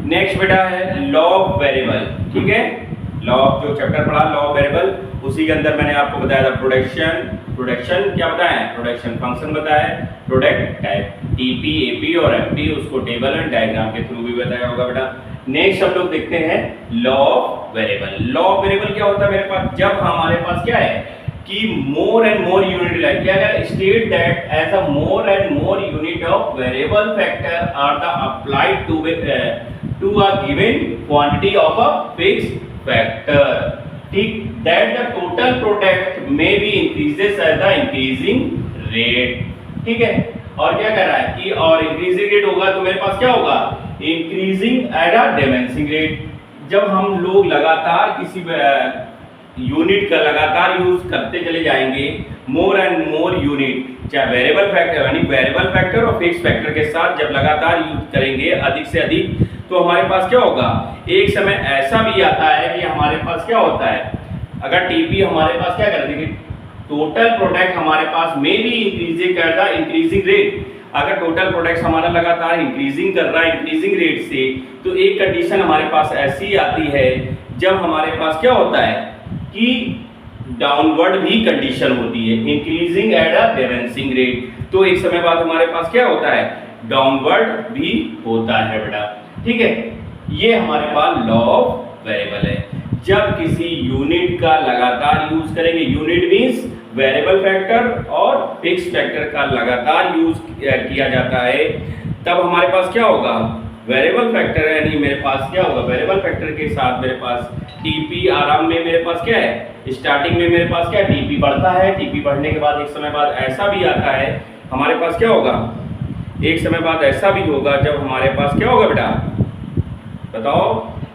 Next बेटा है law of variable. ठीक है, लॉ ऑफ जो चैप्टर पढ़ा लॉ ऑफ वेरिएबल, उसी के अंदर मैंने आपको बताया था प्रोडक्शन क्या बताया है, प्रोडक्शन फंक्शन बताया है, प्रोडक्ट टाइप टीपी एपी और एमपी, उसको टेबल एंड डायग्राम के थ्रू भी बताया होगा बेटा। नेक्स्ट हम लोग देखते हैं law of variable. Law of variable क्या होता है मेरे पास, जब हमारे पास क्या है कि more and more unit like क्या है, state that as a more and more unit of variable factor are the applied to a given quantity of a fixed factor, ठीक, that the total product may be increases at the increasing rate. ठीक है, और क्या कर रहा है कि और इंक्रीजिंग रेट होगा तो मेरे पास क्या होगा, increasing at a diminishing rate. जब हम लोग लगातार किसी यूनिट का लगातार यूज करते चले जाएंगे, मोर एंड मोर यूनिट, चाहे वेरिएबल फैक्टर यानी वेरिएबल फैक्टर और फिक्स फैक्टर के साथ जब लगातार यूज करेंगे अधिक से अधिक, तो हमारे पास क्या होगा, एक समय ऐसा भी आता है कि हमारे पास क्या होता है, अगर टीपी हमारे पास क्या कर देंगे, टोटल प्रोडक्ट हमारे पास में भी इंक्रीजिंग कर रहा है इंक्रीजिंग रेट। अगर टोटल प्रोडक्ट हमारा लगातार इंक्रीजिंग कर रहा है इंक्रीजिंग रेट से, तो एक कंडीशन हमारे पास ऐसी आती है जब हमारे पास क्या होता है कि डाउनवर्ड भी कंडीशन होती है, increasing at a diminishing rate, तो एक समय बाद हमारे पास क्या होता है, डाउनवर्ड भी होता है बेटा। ठीक है, ये हमारे पास लॉ ऑफ वेरिएबल है। जब किसी यूनिट का लगातार यूज करेंगे, यूनिट मींस वेरिएबल फैक्टर और फिक्स फैक्टर का लगातार यूज किया जाता है, तब हमारे पास क्या होगा, वेरिएबल फैक्टर यानी मेरे पास क्या होगा, वेरिएबल फैक्टर के साथ मेरे पास टीपी आराम में मेरे पास क्या है, स्टार्टिंग में मेरे पास क्या टीपी बढ़ता है, टीपी बढ़ने के बाद एक समय बाद ऐसा भी आता है हमारे पास क्या होगा, एक समय बाद ऐसा भी होगा जब हमारे पास क्या होगा बेटा, बताओ,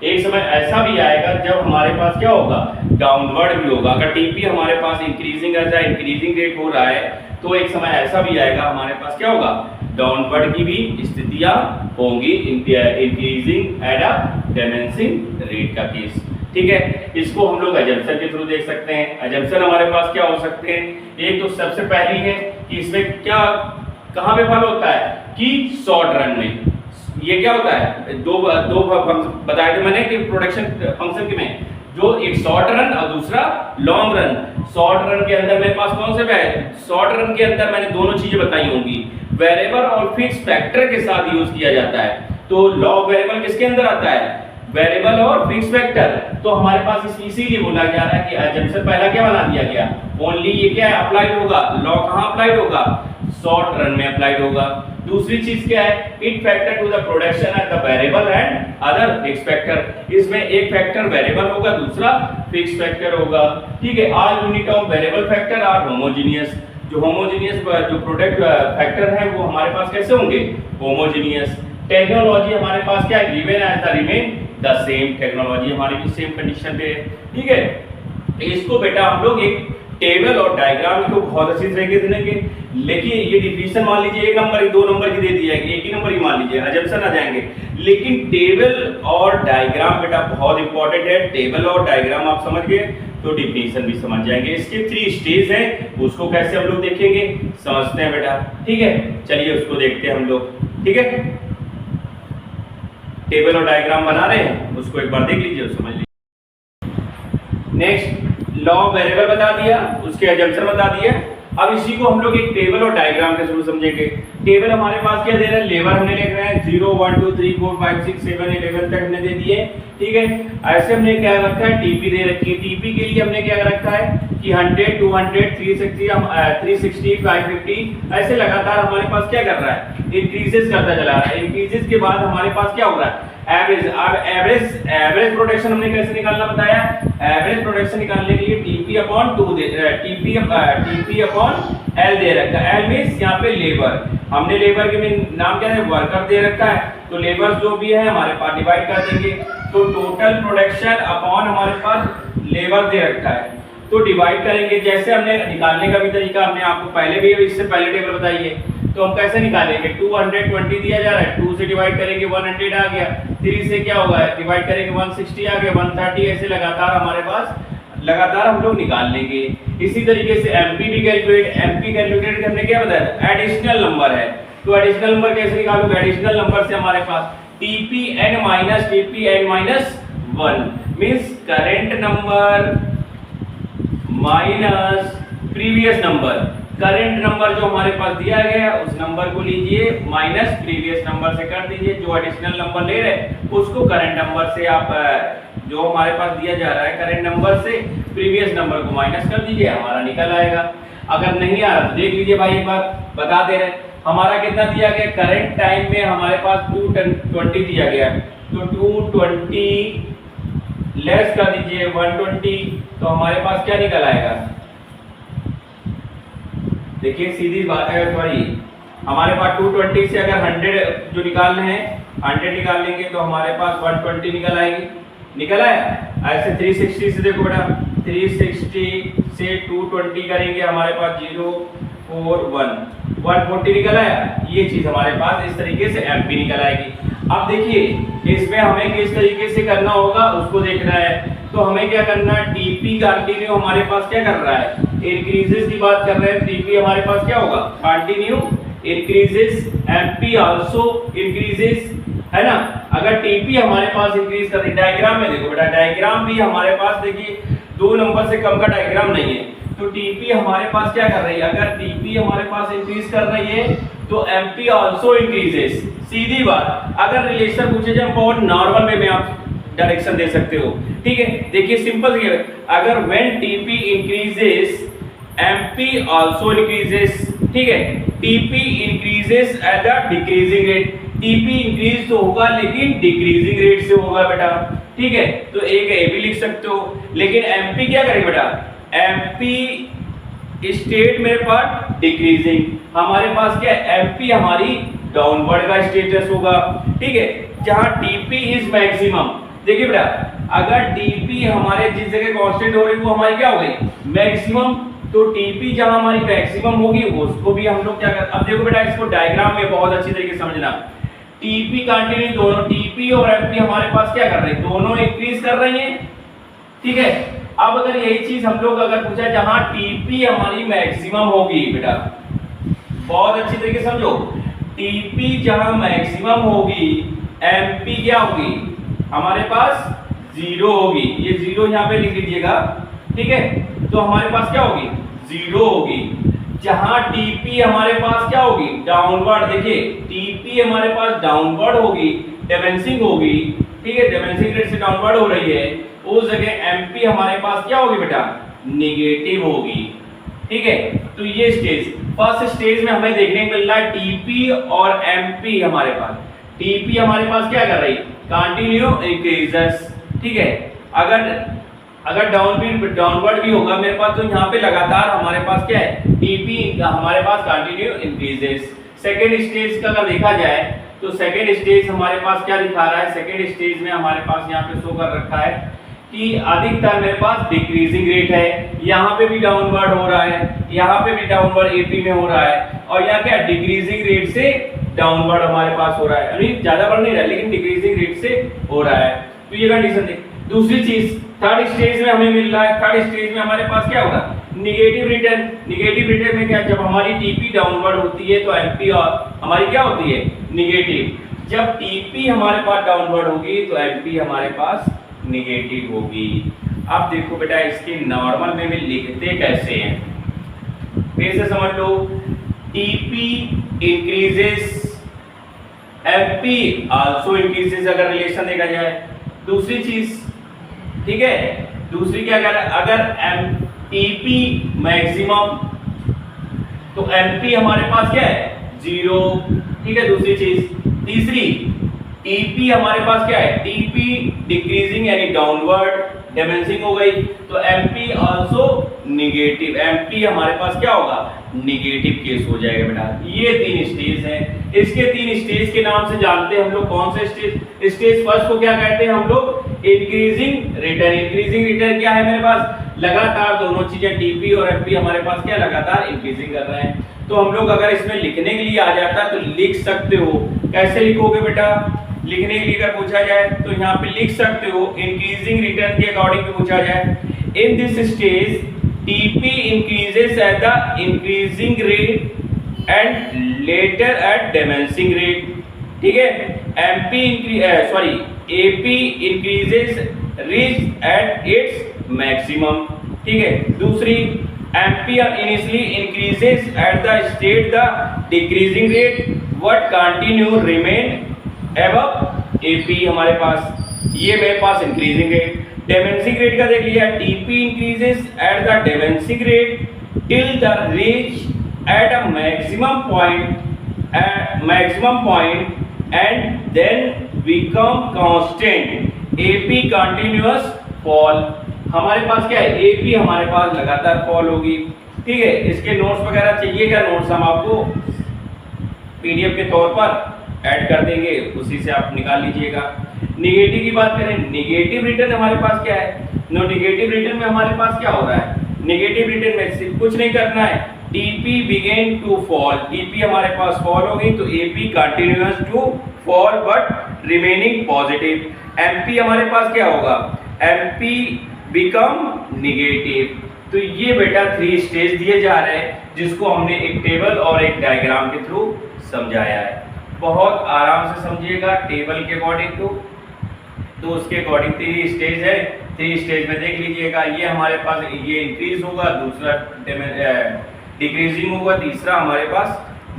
एक समय ऐसा भी आएगा जब हमारे पास क्या होगा, डाउनवर्ड भी होगा। अगर टीपी हमारे पास इंक्रीजिंग ऐसा इंक्रीजिंग रेट हो रहा है, तो एक समय ऐसा भी आएगा हमारे पास क्या होगा, डाउनवर्ड की भी स्थितियां होंगी, increasing at a diminishing rate का केस। ठीक है, इसको हम लोग अजम्पशन के थ्रू देख सकते हैं। अजम्पशन हमारे पास क्या हो सकते हैं, एक तो सबसे पहली है कि इसमें क्या कहां पे फॉलो होता है कि शॉर्ट रन में, ये क्या होता है, दो बताए थे मैंने कि प्रोडक्शन फंक्शन के में, जो एक शॉर्ट रन और दूसरा लॉन्ग रन। शॉर्ट रन के अंदर मेरे पास कौन से है, शॉर्ट रन के अंदर मैंने दोनों चीजें बताई होंगी, वेरिएबल और फिक्स फैक्टर के साथ यूज किया जाता है। तो लॉ ऑफ वेरिएबल किसके अंदर आता है, वेरिएबल और फिक्स फैक्टर। तो हमारे पास इसीलिए बोला जा रहा है कि अजम्पशन पहला क्या बना दिया गया, ओनली ये क्या है अप्लाइड होगा, लॉ कहां अप्लाइड होगा, शॉर्ट रन में अप्लाइड होगा। दूसरी चीज क्या है, it factor to the production at the variable and other fix factor, इसमें एक फैक्टर वेरिएबल होगा दूसरा फिक्स फैक्टर होगा। ठीक है, all unit of variable factor are homogeneous, जो होमोजेनियस जो प्रोडक्ट फैक्टर है वो हमारे पास कैसे होंगे, होमोजेनियस। टेक्नोलॉजी हमारे पास क्या है, given as the remain the same, technology हमारी भी सेम कंडीशन पे है। ठीक है, इसको बेटा हम लोग एक टेबल और डायग्राम को बहुत अच्छी तरीके से देंगे, लेकिन ये डिफिनेशन मान लीजिए एक नंबर की दो नंबर की दे दी जाएगी, एक ही नंबर की मान लीजिए, अजम्पशन आ जाएंगे, लेकिन टेबल और डायग्राम बेटा बहुत इंपॉर्टेंट है। टेबल और डायग्राम आप समझ गए तो डिफिनेशन भी समझ जाएंगे। इसके 3 स्टेज हैं, उसको कैसे हम लोग देखेंगे समझते हैं बेटा। ठीक है, चलिए उसको देखते हैं हम लोग। ठीक है, टेबल और डायग्राम बना रहे हैं, उसको एक बार देख लीजिए, समझ लीजिए। नेक्स्ट लॉ ऑफ वेरिएबल बता दिया, उसके अजम्पशन बता दिया। अब इसी को हम लोग एक टेबल और डायग्राम के थ्रू समझेंगे। टेबल हमारे पास क्या दे रहा है, लेवल हमने लिख रहे हैं 0 1 2 3 4 5 6 7 11 तक हमने दे दिए। ठीक है, ऐसे हमने क्या रखा है, टीपी दे रखी है। टीपी के लिए हमने क्या रखा है कि 100 200 360 550 ऐसे लगातार हमारे पास क्या कर रहा है, इंक्रीजेस करता चला रहा है। इंक्रीजेस के बाद हमारे पास क्या हो रहा है, एवरेज। अब एवरेज प्रोडक्शन हमने कैसे निकालना बताया, एवरेज प्रोडक्शन निकालने के लिए TP upon 2 TP upon L दे रखा है। एल मींस यहाँ पे लेबर, हमने लेबर के नाम क्या है, वर्कर दे रखा है, तो लेबर जो भी है हमारे पास डिवाइड कर देंगे, तो टोटल प्रोडक्शन अपॉन हमारे पास लेबर दे रखा है, तो डिवाइड करेंगे। जैसे हमने निकालने का भी तरीका हमने आपको पहले भी इससे पहले टेबल बताई है, तो हम कैसे निकालेंगे, 220 दिया जा रहा है, 2 से डिवाइड करेंगे 100 आ गया, 3 से क्या होगा डिवाइड करेंगे 160 आ गया, 130, ऐसे लगातार हमारे पास लगातार हम लोग निकाल लेंगे। इसी तरीके से एमपी भी कैलकुलेट हमने क्या बताया, एडिशनल नंबर है, तो एडिशनल नंबर कैसे निकालोगे, एडिशनल नंबर से हमारे पास TPn minus 1 means current number minus previous number. Current number जो हमारे पास दिया गया है उस नंबर को लीजिए माइनस प्रीवियस नंबर से कर दीजिए, जो एडिशनल नंबर ले रहे उसको करंट नंबर से आप जो हमारे पास दिया जा रहा है करंट नंबर से प्रीवियस नंबर को माइनस कर दीजिए, हमारा निकल आएगा। अगर नहीं आ रहा तो देख लीजिए भाई, एक बार बता दे रहे हमारा कितना दिया गया, करंट टाइम में हमारे पास 220 दिया गया, तो 220 लेस कर दीजिए 120, तो हमारे पास क्या निकल आएगा। देखिए सीधी बात है भाई, हमारे पास 220 से अगर 100 जो निकालने हैं 100 निकाल लेंगे तो हमारे पास 120 निकल आएगी। निकल आया। ऐसे 360 से देखो बेटा, 360 से 220 करेंगे हमारे पास 0 4 1 140 निकल आया। ये चीज हमारे पास इस तरीके से एमपी निकल आएगी। अब देखिए इसमें हमें किस तरीके से करना होगा उसको देखना है। तो हमें क्या करना है, टीपी कंटिन्यू हमारे पास क्या कर रहा है, इंक्रीजेस की बात कर रहे हैं। टीपी हमारे पास क्या होगा, continue increases, MP also increases, है ना। अगर टीपी हमारे पास इंक्रीज कर रही, डायग्राम में देखो बेटा, डायग्राम भी हमारे पास देखिए 2 नंबर से कम का डायग्राम नहीं है, तो टीपी हमारे पास क्या कर रही है, अगर टीपी हमारे पास इंक्रीज कर रही है तो एमपी आल्सो इंक्रीजेस। सीधी बात, अगर रिलेशन पूछे जाए बहुत नॉर्मल वे में आप डायरेक्शन दे सकते हो, ठीक है। देखिए सिंपल है, अगर when TP increases MP also increases, ठीक है। TP increases at the decreasing rate, TP increase तो होगा लेकिन डिक्रीजिंग रेट से होगा बेटा, ठीक है। तो एक ए भी लिख सकते हो, लेकिन एमपी क्या करेगा बेटा, एमपी स्टेट मेरे पास डिक्रीजिंग, हमारे पास क्या है, एमपी हमारी डाउनवर्ड का स्टेटस होगा, ठीक है। जहां टीपी इज मैक्सिमम, देखिए बेटा अगर टीपी हमारे जिस जगह कांस्टेंट हो रही वो हमारी क्या हो गई, मैक्सिमम। तो टीपी जहां हमारी मैक्सिमम होगी उसको भी हम लोग क्या कर, अब देखो बेटा इसको डायग्राम में बहुत अच्छी तरीके से समझना। टीपी कंटिन्यू, दोनों टीपी और एमपी हमारे पास क्या कर रहे हैं, दोनों इंक्रीज कर रही हैं, ठीक है। अब अगर यही चीज हम लोग अगर पूछा जहां टीपी हमारी मैक्सिमम होगी बेटा, बहुत अच्छी तरीके से समझो, टीपी जहां मैक्सिमम होगी एमपी क्या होगी हमारे पास 0 होगी। ये 0 यहाँ पे लिख लीजिएगा, ठीक है। तो हमारे पास क्या होगी, 0 होगी। जहां टीपी हमारे पास क्या होगी, डाउनवर्ड, देखिए टीपी हमारे पास डाउनवर्ड होगी, डिमेंसिंग होगी, ठीक है, डिमेंसिंग रेट से डाउनवर्ड हो रही है, उस जगह एमपी हमारे पास क्या होगी बेटा, नेगेटिव होगी, ठीक है। तो ये स्टेज, फर्स्ट स्टेज में हमें देखने को मिल रहा है टीपी और एमपी हमारे पास, टीपी हमारे पास क्या कर रही, कंटिन्यू इंक्रीजेस, ठीक है। अगर डाउनवर्ड भी होगा मेरे पास, तो यहाँ पे लगातार हमारे पास क्या है, टीपी हमारे पास कंटिन्यू इंक्रीजेस। सेकेंड स्टेज का अगर देखा जाए तो सेकेंड स्टेज हमारे पास क्या दिखा रहा है, सेकेंड स्टेज में हमारे पास यहाँ पे शो कर रखा है कि अधिकतर मेरे पास डिक्रीजिंग रेट है, यहाँ पे भी डाउनवर्ड हो रहा है, यहाँ पे भी डाउनवर्ड एपी में हो रहा है, और यहाँ क्या डिक्रीजिंग रेट से डाउनवर्ड हमारे पास हो रहा है, यानी ज्यादा बढ़ नहीं रहा है लेकिन डिक्रीजिंग रेट से हो रहा है। तो ये कंडीशन थी। दूसरी चीज थर्ड स्टेज में हमें मिल रहा है, थर्ड स्टेज में हमारे पास क्या होगा, निगेटिव रिटर्न। निगेटिव रिटर्न में क्या, जब हमारी टीपी डाउनवर्ड होती है तो एमपी और हमारी क्या होती है, निगेटिव। जब टीपी हमारे पास डाउनवर्ड होगी तो एमपी हमारे पास निगेटिव होगी। अब देखो बेटा इसके नॉर्मल में लिखते कैसे हैं, फिर से समझ लो। TP increases MP also increases, अगर रिलेशन देखा जाए। दूसरी चीज, ठीक है, दूसरी क्या कर रहा है, अगर टीपी मैक्सिमम तो एमपी हमारे पास क्या है, 0, ठीक है। दूसरी चीज, तीसरी टीपी हमारे पास क्या है, टीपी डिक्रीजिंग यानी डाउनवर्ड, डिमेंसिंग हो गई, तो एमपी आल्सो निगेटिव, एमपी हमारे पास क्या होगा, निगेटिव केस हो जाएगा बेटा। ये 3 स्टेज हैं। इसके 3 स्टेज के नाम से जानते हैं हम लोग कौन से स्टेज। स्टेज फर्स्ट को क्या कहते हैं हम लोग, इंक्रीजिंग रिटर्न। इंक्रीजिंग रिटर्न क्या है मेरे पास, लगातार दोनों चीजें टीपी और एमपी हमारे पास क्या लगातार इंक्रीजिंग कर रहे हैं। तो हम लोग अगर इसमें लिखने के लिए आ जाता तो लिख सकते हो, कैसे लिखोगे बेटा, लिखने के लिए अगर पूछा जाए तो यहाँ पे लिख सकते हो, इंक्रीजिंग रिटर्न के अकॉर्डिंग पूछा जाए, in this stage TP increases at the increasing rate and later at diminishing rate, ठीक है। AP increases reach at its maximum, ठीक है। दूसरी MP initially increases at the state the decreasing rate what continue remain above AP हमारे पास, ये मेरे पास इंक्रीजिंग रेट। डेमेंसिंग रेट का देख लिया, TP increases at the diminishing rate till the reach at a maximum point and then become constant AP continuous fall। हमारे पास क्या है, AP हमारे पास लगातार फॉल होगी, ठीक है। इसके नोट्स वगैरह चाहिए क्या, नोट्स हम आपको PDF के तौर पर ऐड कर देंगे, उसी से आप निकाल लीजिएगा। निगेटिव की बात करें, निगेटिव रिटर्न हमारे पास क्या है, निगेटिव रिटर्न में हमारे पास क्या हो रहा है, निगेटिव रिटर्न में सिर्फ कुछ नहीं करना है, TP begin to fall, TP हमारे पास फॉल हो गई तो AP continuous to fall but remaining positive. MP हमारे पास क्या होगा, MP बिकम निगेटिव। तो ये बेटा 3 स्टेज दिए जा रहे हैं जिसको हमने एक टेबल और एक डायग्राम के थ्रू समझाया है। बहुत आराम से समझिएगा टेबल के अकॉर्डिंग तो उसके अकॉर्डिंग 3 स्टेज है, 3 स्टेज में देख लीजिएगा। ये हमारे पास ये इंक्रीज होगा, दूसरा डिक्रीजिंग होगा, तीसरा हमारे पास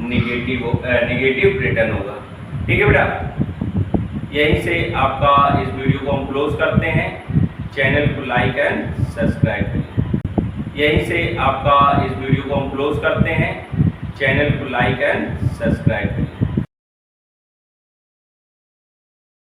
निगेटिव रिटर्न होगा, ठीक है बेटा। यहीं से आपका इस वीडियो को हम क्लोज करते हैं। चैनल को लाइक एंड सब्सक्राइब करिए। यहीं से आपका इस वीडियो को हम क्लोज करते हैं। चैनल को लाइक एंड सब्सक्राइब करिए।